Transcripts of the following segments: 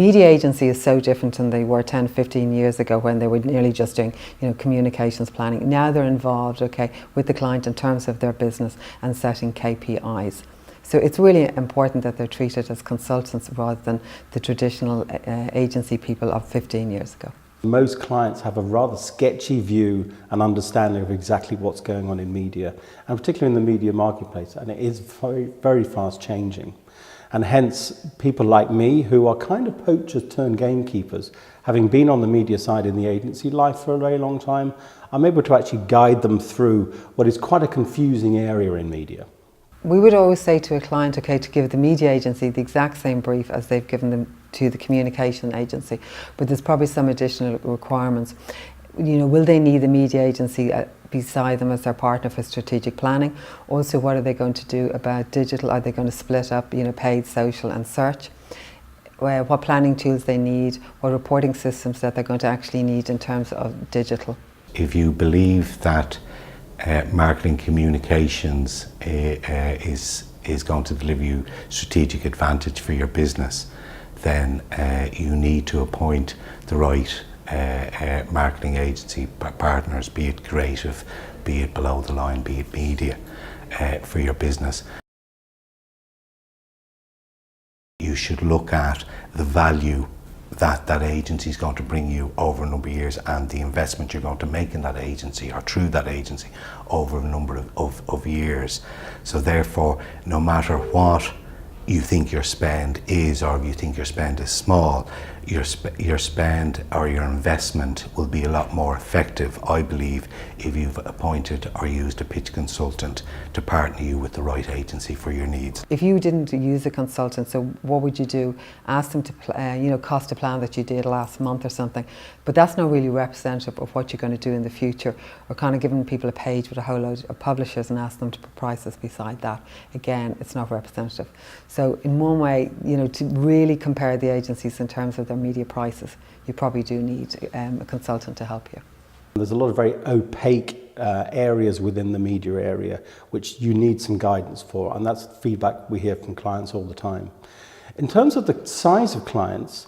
Media agency is so different than they were 10, 15 years ago when they were nearly just doing, communications planning. Now they're involved, with the client in terms of their business and setting KPIs. So it's really important that they're treated as consultants rather than the traditional agency people of 15 years ago. Most clients have a rather sketchy view and understanding of exactly what's going on in media, and particularly in the media marketplace, and it is very, very fast changing. And hence, people like me, who are kind of poachers turned gamekeepers, having been on the media side in the agency life for a very long time, I'm able to actually guide them through what is quite a confusing area in media. We would always say to a client, to give the media agency the exact same brief as they've given them to the communication agency, but there's probably some additional requirements. Will they need the media agency beside them as their partner for strategic planning? Also, what are they going to do about digital? Are they going to split up, paid, social and search? What planning tools they need, what reporting systems that they're going to actually need in terms of digital. If you believe that marketing communications is going to deliver you strategic advantage for your business, then you need to appoint the right marketing agency partners, be it creative, be it below the line, be it media, for your business. You should look at the value that that agency is going to bring you over a number of years and the investment you're going to make in that agency or through that agency over a number of years. So therefore, no matter what you think your spend is, or if you think your spend is small, your spend or your investment will be a lot more effective, I believe, if you've appointed or used a pitch consultant to partner you with the right agency for your needs. If you didn't use a consultant, so what would you do? Ask them to cost a plan that you did last month or something, but that's not really representative of what you're going to do in the future, or kind of giving people a page with a whole load of publishers and ask them to put prices beside that. Again, it's not representative. So in one way, to really compare the agencies in terms of their media prices, you probably do need a consultant to help you. There's a lot of very opaque areas within the media area which you need some guidance for, and that's feedback we hear from clients all the time. In terms of the size of clients,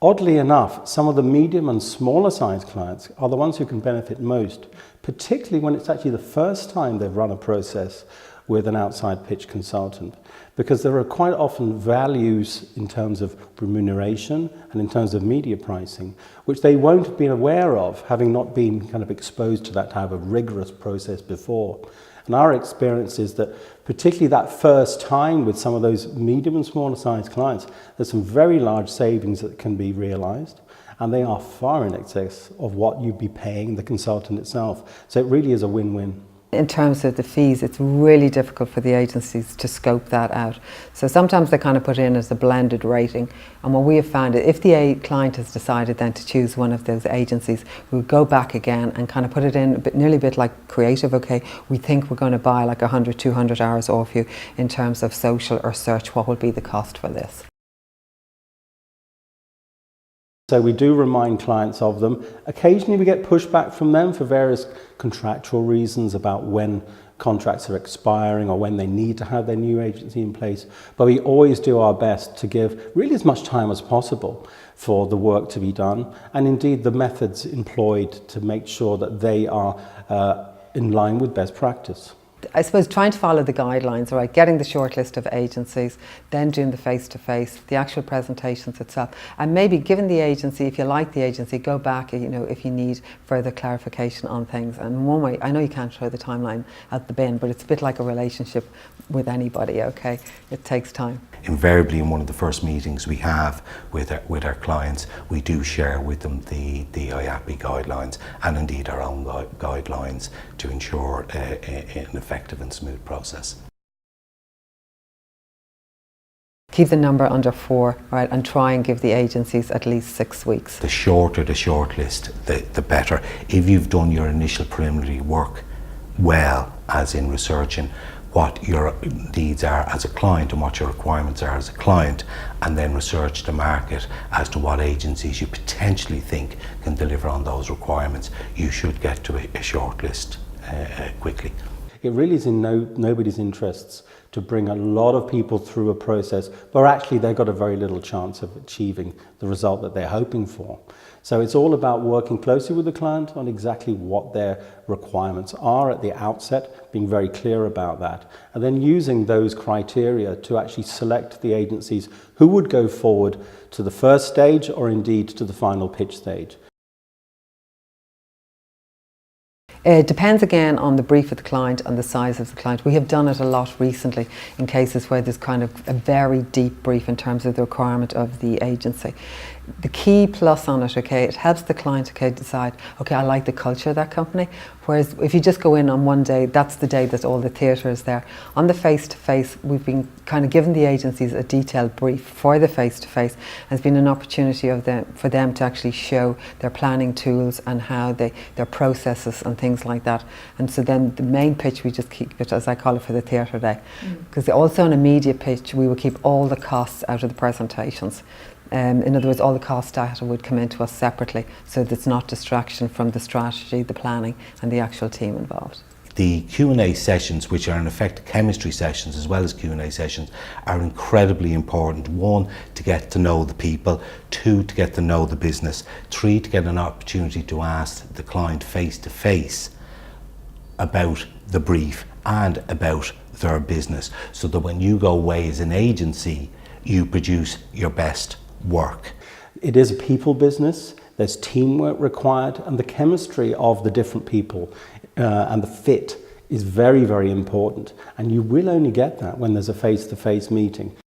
oddly enough, some of the medium and smaller size clients are the ones who can benefit most, particularly when it's actually the first time they've run a process with an outside pitch consultant, because there are quite often values in terms of remuneration and in terms of media pricing, which they won't have been aware of, having not been kind of exposed to that type of rigorous process before. And our experience is that particularly that first time with some of those medium and smaller size clients, there's some very large savings that can be realized, and they are far in excess of what you'd be paying the consultant itself. So it really is a win-win. In terms of the fees, it's really difficult for the agencies to scope that out. So sometimes they kind of put in as a blended rating. And what we have found is if the client has decided then to choose one of those agencies, we'll go back again and kind of put it in nearly a bit like creative. Okay, we think we're going to buy like 100, 200 hours off you in terms of social or search. What will be the cost for this? So we do remind clients of them. Occasionally we get pushback from them for various contractual reasons about when contracts are expiring or when they need to have their new agency in place. But we always do our best to give really as much time as possible for the work to be done, and indeed the methods employed to make sure that they are in line with best practice. I suppose trying to follow the guidelines, right? Getting the short list of agencies, then doing the face-to-face, the actual presentations itself, and maybe giving the agency, if you like the agency, go back, if you need further clarification on things. And one way, I know you can't throw the timeline out the bin, but it's a bit like a relationship with anybody, okay? It takes time. Invariably, in one of the first meetings we have with our clients, we do share with them the IAPI guidelines and indeed our own guidelines to ensure an effective and smooth process. Keep the number under 4, right, and try and give the agencies at least 6 weeks. The shorter the short list, the better. If you've done your initial preliminary work well, as in researching what your needs are as a client and what your requirements are as a client, and then research the market as to what agencies you potentially think can deliver on those requirements, you should get to a short list quickly. It really is in nobody's interests to bring a lot of people through a process where actually they've got a very little chance of achieving the result that they're hoping for. So it's all about working closely with the client on exactly what their requirements are at the outset, being very clear about that, and then using those criteria to actually select the agencies who would go forward to the first stage or indeed to the final pitch stage. It depends again on the brief of the client and the size of the client. We have done it a lot recently in cases where there's kind of a very deep brief in terms of the requirement of the agency. The key plus on it, okay, it helps the client, okay, decide, okay, I like the culture of that company. Whereas if you just go in on one day, that's the day that all the theatre is there. On the face-to-face, we've been kind of giving the agencies a detailed brief for the face-to-face. There's been an opportunity for them to actually show their planning tools and how their processes and things like that. And so then the main pitch, we just keep it, as I call it, for the theatre day. Because also on a media pitch, we will keep all the costs out of the presentations. In other words, all the cost data would come into us separately, so that it's not distraction from the strategy, the planning and the actual team involved. The Q&A sessions, which are in effect chemistry sessions as well as Q&A sessions, are incredibly important. 1, to get to know the people. 2, to get to know the business. 3, to get an opportunity to ask the client face to face about the brief and about their business, so that when you go away as an agency, you produce your best work. It is a people business. There's teamwork required, and the chemistry of the different people and the fit is very, very important. And you will only get that when there's a face-to-face meeting.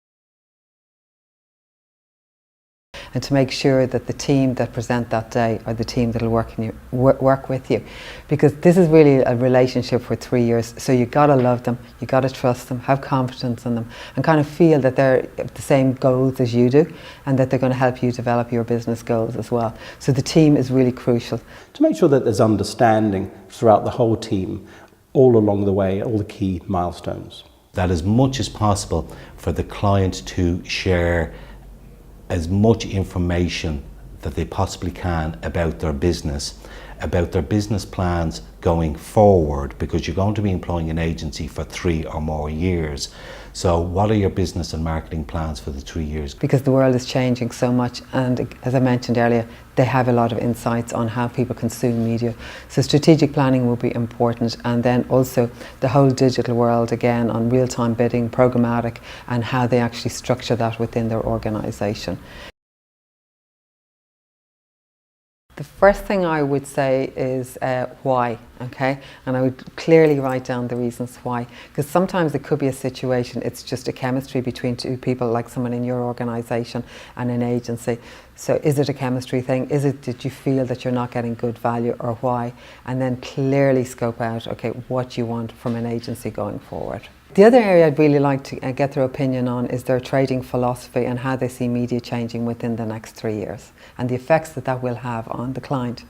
And to make sure that the team that present that day are the team that will work with you. Because this is really a relationship for 3 years, so you've got to love them, you've got to trust them, have confidence in them, and kind of feel that they're the same goals as you do, and that they're going to help you develop your business goals as well. So the team is really crucial. To make sure that there's understanding throughout the whole team, all along the way, all the key milestones. That as much as possible for the client to share as much information that they possibly can about their business plans going forward, because you're going to be employing an agency for 3 or more years. So what are your business and marketing plans for the 3 years? Because the world is changing so much, and as I mentioned earlier, they have a lot of insights on how people consume media. So strategic planning will be important, and then also the whole digital world again on real-time bidding, programmatic, and how they actually structure that within their organisation. The first thing I would say is why, okay? And I would clearly write down the reasons why. Because sometimes it could be a situation, it's just a chemistry between 2 people, like someone in your organisation and an agency. So is it a chemistry thing? Is it that you feel that you're not getting good value, or why? And then clearly scope out, okay, what you want from an agency going forward. The other area I'd really like to get their opinion on is their trading philosophy and how they see media changing within the next 3 years, and the effects that that will have on the client.